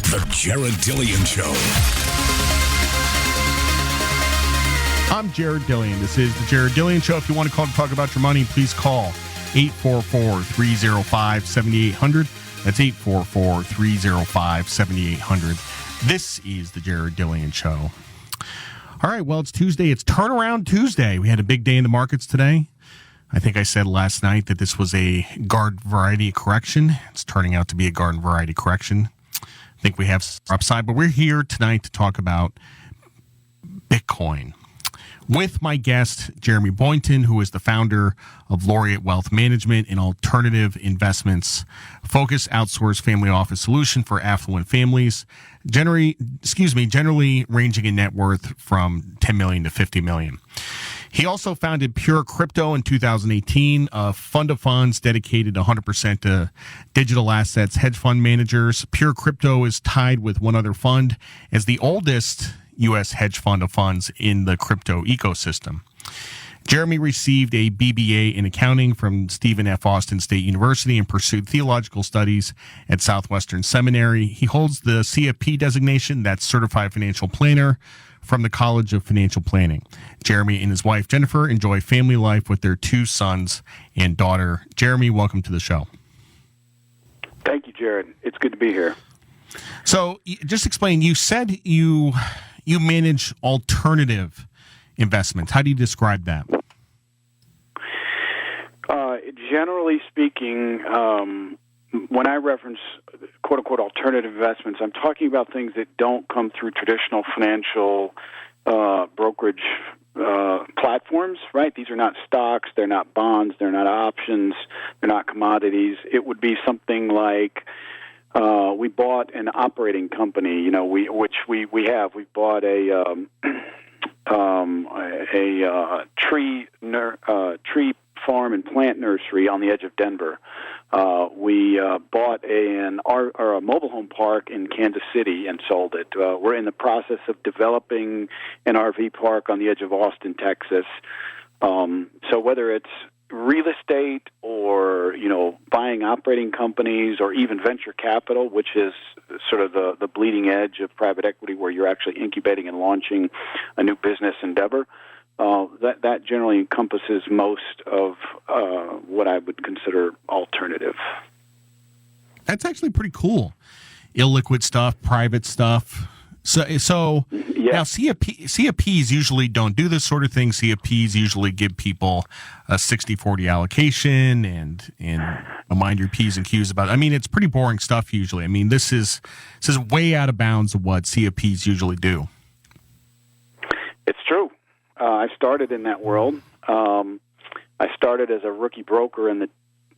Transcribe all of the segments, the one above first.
The Jared Dillian Show. I'm Jared Dillian. This is the Jared Dillian Show. If you want to call to talk about your money, please call 844-305-7800. That's 844-305-7800. This is the Jared Dillian Show. All right, well, it's Tuesday. It's Turnaround Tuesday. We had a big day in the markets today. I think I said last night that this was a garden variety correction. It's turning out to be a garden variety correction. I think we have some upside, but we're here tonight to talk about Bitcoin with my guest, Jeremy Boynton, who is the founder of Laureate Wealth Management and Alternative Investments, focused outsourced family office solution for affluent families, generally ranging in net worth from $10 million to $50 million. He also founded Pure Crypto in 2018, a fund of funds dedicated 100% to digital assets hedge fund managers. Pure Crypto is tied with one other fund as the oldest U.S. hedge fund of funds in the crypto ecosystem. Jeremy received a BBA in accounting from Stephen F. Austin State University and pursued theological studies at Southwestern Seminary. He holds the CFP designation, that's Certified Financial Planner, from the College of Financial Planning. Jeremy and his wife, Jennifer, enjoy family life with their 2 sons and daughter. Jeremy, welcome to the show. Thank you, Jared. It's good to be here. So just explain, you said you manage alternative investments. How do you describe that? Generally speaking, when I reference quote-unquote alternative investments, I'm talking about things that don't come through traditional financial brokerage platforms, right? These are not stocks, they're not bonds, they're not options, they're not commodities. It would be something like we bought an operating company, which we have. We bought a tree farm and plant nursery on the edge of Denver. We bought a mobile home park in Kansas City and sold it. We're in the process of developing an RV park on the edge of Austin, Texas. So whether it's real estate or, buying operating companies or even venture capital, which is sort of the bleeding edge of private equity where you're actually incubating and launching a new business endeavor, that generally encompasses most of what I would consider alternative. That's actually pretty cool. Illiquid stuff, private stuff. So yeah. Now CFPs usually don't do this sort of thing. CFPs usually give people a 60-40 allocation and mind your P's and Q's about it. I mean, it's pretty boring stuff usually. I mean, this is way out of bounds of what CFPs usually do. It's true. I started in that world. I started as a rookie broker in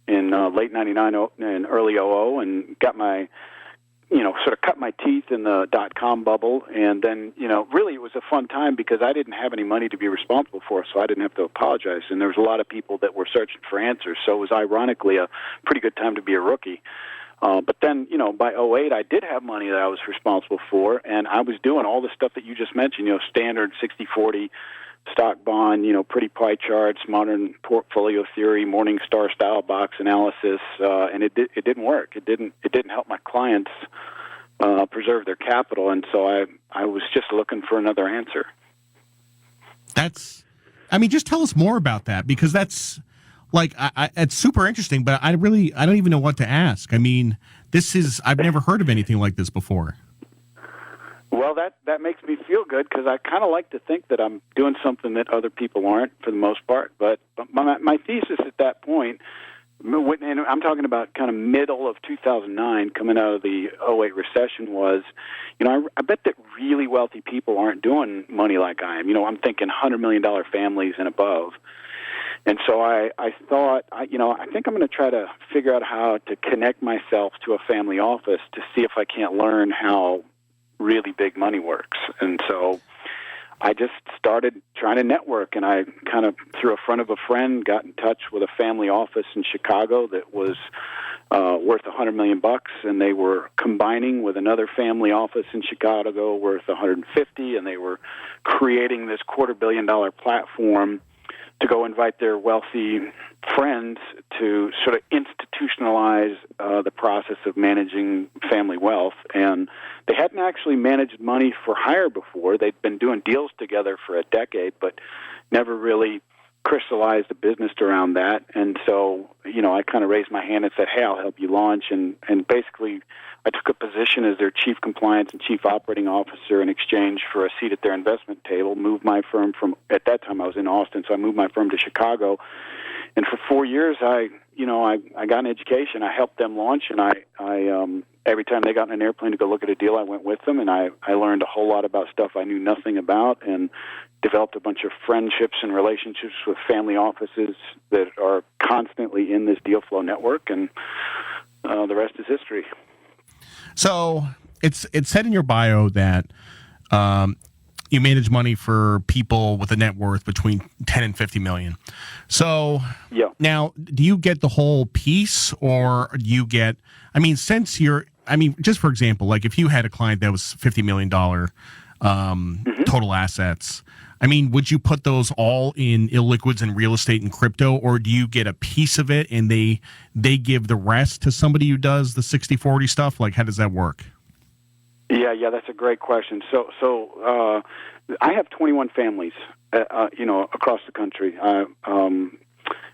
late '99 and early '00, and got my, sort of cut my teeth in the .com bubble. And then, really it was a fun time because I didn't have any money to be responsible for, so I didn't have to apologize. And there was a lot of people that were searching for answers, so it was ironically a pretty good time to be a rookie. But then, by '08, I did have money that I was responsible for, and I was doing all the stuff that you just mentioned, standard 60-40 stock bond, pretty pie charts, modern portfolio theory, Morningstar style box analysis, and it didn't work. It didn't help my clients preserve their capital, and so I was just looking for another answer. Just tell us more about that, because that's it's super interesting, but I don't even know what to ask. I mean, I've never heard of anything like this before. Well, that makes me feel good because I kind of like to think that I'm doing something that other people aren't for the most part. But my thesis at that point, and I'm talking about kind of middle of 2009, coming out of the '08 recession, was, I bet that really wealthy people aren't doing money like I am. I'm thinking $100 million families and above. And so I thought, I think I'm going to try to figure out how to connect myself to a family office to see if I can't learn how really big money works. And so I just started trying to network, and I kind of, through a friend of a friend, got in touch with a family office in Chicago that was worth $100 million, and they were combining with another family office in Chicago worth $150, and they were creating this $250 million platform to go invite their wealthy friends to sort of institutionalize the process of managing family wealth. And they hadn't actually managed money for hire before. They'd been doing deals together for a decade, but never really crystallized a business around that. And so, I kind of raised my hand and said, hey, I'll help you launch. And basically, I took a position as their chief compliance and chief operating officer in exchange for a seat at their investment table, moved my firm from, at that time I was in Austin, so I moved my firm to Chicago. And for 4 years, I got an education. I helped them launch, and I every time they got in an airplane to go look at a deal, I went with them, and I learned a whole lot about stuff I knew nothing about, and developed a bunch of friendships and relationships with family offices that are constantly in this deal flow network, and the rest is history. So it's said in your bio that you manage money for people with a net worth between 10 and 50 million. So yeah. Now, do you get the whole piece, or do you get, just for example, like if you had a client that was $50 million total assets, would you put those all in illiquids and real estate and crypto, or do you get a piece of it and they give the rest to somebody who does the 60-40 stuff? Like, how does that work? Yeah, that's a great question. So I have 21 families, across the country.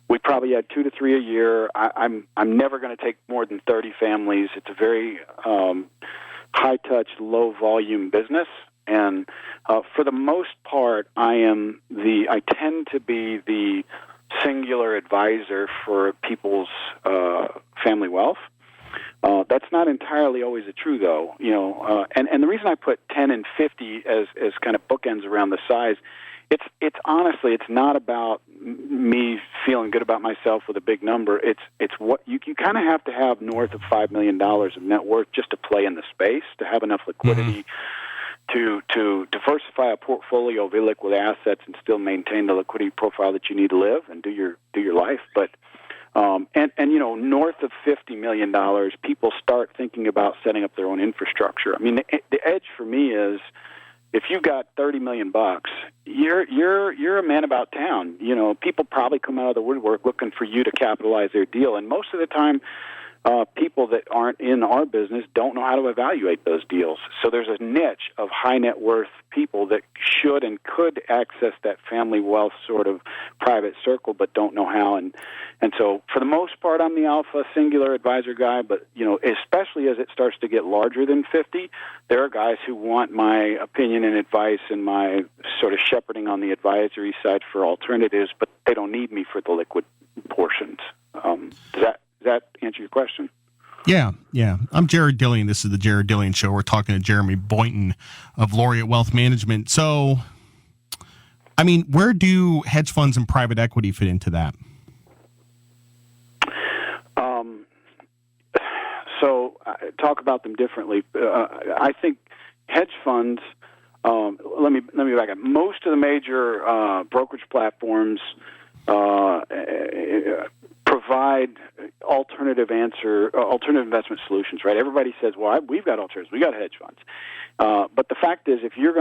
We probably had 2 to 3 a year. I'm never going to take more than 30 families. It's a very high touch, low volume business, and for the most part, I tend to be the singular advisor for people's family wealth. That's not entirely always true, though. And the reason I put 10 and 50 as kind of bookends around the size, it's honestly, it's not about me feeling good about myself with a big number. It's what you kind of have to have north of $5 million of net worth just to play in the space, to have enough liquidity to diversify a portfolio of illiquid assets and still maintain the liquidity profile that you need to live and do your life. But north of $50 million, people start thinking about setting up their own infrastructure. The edge for me is, if you've got $30 million, you're a man about town. People probably come out of the woodwork looking for you to capitalize their deal, and most of the time, people that aren't in our business don't know how to evaluate those deals. So there's a niche of high net worth people that should and could access that family wealth sort of private circle, but don't know how. And so for the most part, I'm the alpha singular advisor guy, but especially as it starts to get larger than 50, there are guys who want my opinion and advice and my sort of shepherding on the advisory side for alternatives, but they don't need me for the liquid portions. Does that answer your question? Yeah. I'm Jared Dillian. This is the Jared Dillian Show. We're talking to Jeremy Boynton of Laureate Wealth Management. So, where do hedge funds and private equity fit into that? So talk about them differently. I think hedge funds. Let me back up. Most of the major brokerage platforms provide alternative investment solutions, right? Everybody says, "Well, we've got alternatives. We got hedge funds." But the fact is, if you're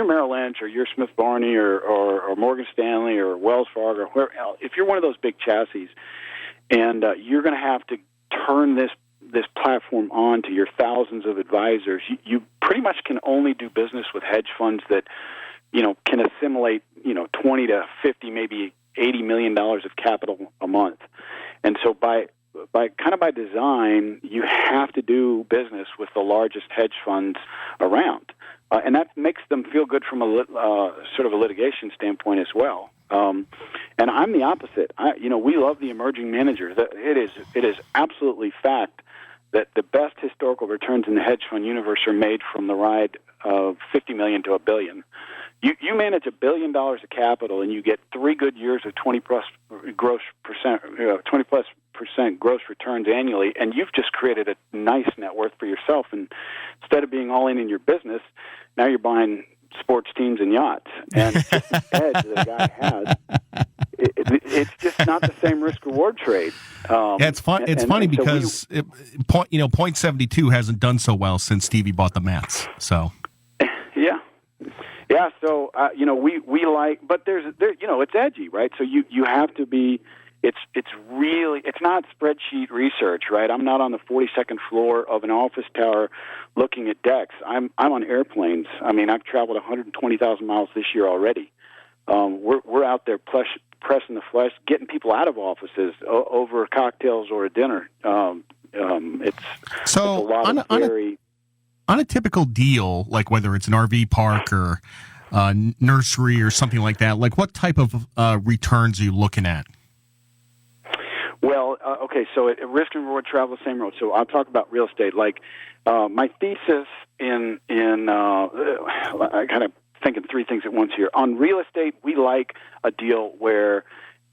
Merrill Lynch or you're Smith Barney or Morgan Stanley or Wells Fargo, or if you're one of those big chassis, and you're going to have to turn this platform on to your thousands of advisors, you pretty much can only do business with hedge funds that can assimilate 20 to 50, maybe $80 million of capital a month. And so by design, you have to do business with the largest hedge funds around. And that makes them feel good from a sort of a litigation standpoint as well. And I'm the opposite. We love the emerging manager. It is absolutely fact that the best historical returns in the hedge fund universe are made from the ride of $50 million to $1 billion. You manage $1 billion of capital, and you get 3 good years of 20+ percent gross returns annually, and you've just created a nice net worth for yourself. And instead of being all in your business, now you're buying sports teams and yachts. And just the edge that a guy has, it's just not the same risk-reward trade. It's funny because 0.72 hasn't done so well since Stevie bought the Mets. So. Yeah, Yeah, so we like, but it's edgy, right? So you have to be. It's really, it's not spreadsheet research, right? I'm not on the 42nd floor of an office tower looking at decks. I'm on airplanes. I mean, I've traveled 120,000 miles this year already. We're out there pressing the flesh, getting people out of offices over cocktails or a dinner. It's a lot of very. On a typical deal, like whether it's an RV park or nursery or something like that, like what type of returns are you looking at? Well, okay, so risk and reward travel the same road. So I'll talk about real estate. Like my thesis I kind of thinking three things at once here. On real estate, we like a deal where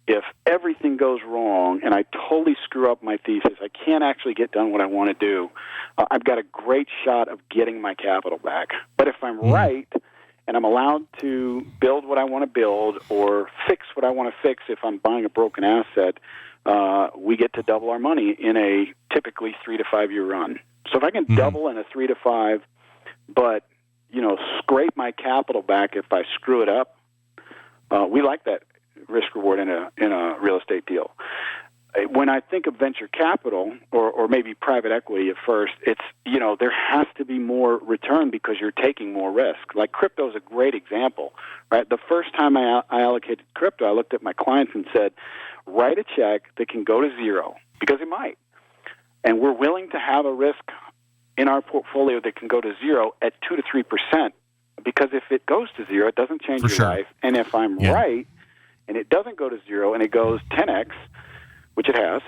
if everything goes wrong and I totally screw up my thesis, I can't actually get done what I want to do, I've got a great shot of getting my capital back. But if I'm right and I'm allowed to build what I want to build or fix what I want to fix if I'm buying a broken asset, we get to double our money in a typically 3 to 5 year run. So if I can double in a 3 to 5, but scrape my capital back if I screw it up, we like that risk reward in a real estate deal. When I think of venture capital or maybe private equity at first, it's there has to be more return because you're taking more risk. Like crypto is a great example, right? The first time I allocated crypto, I looked at my clients and said, write a check that can go to zero, because it might. And we're willing to have a risk in our portfolio that can go to zero at 2 to 3%, because if it goes to zero, it doesn't change your life. And if I'm right and it doesn't go to zero and it goes 10x, which it has,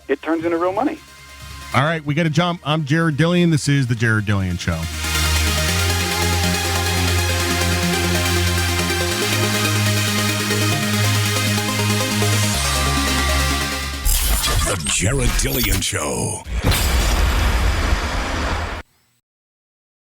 it turns into real money. All right, we got to jump. I'm Jared Dillian. This is The Jared Dillian Show. The Jared Dillian Show.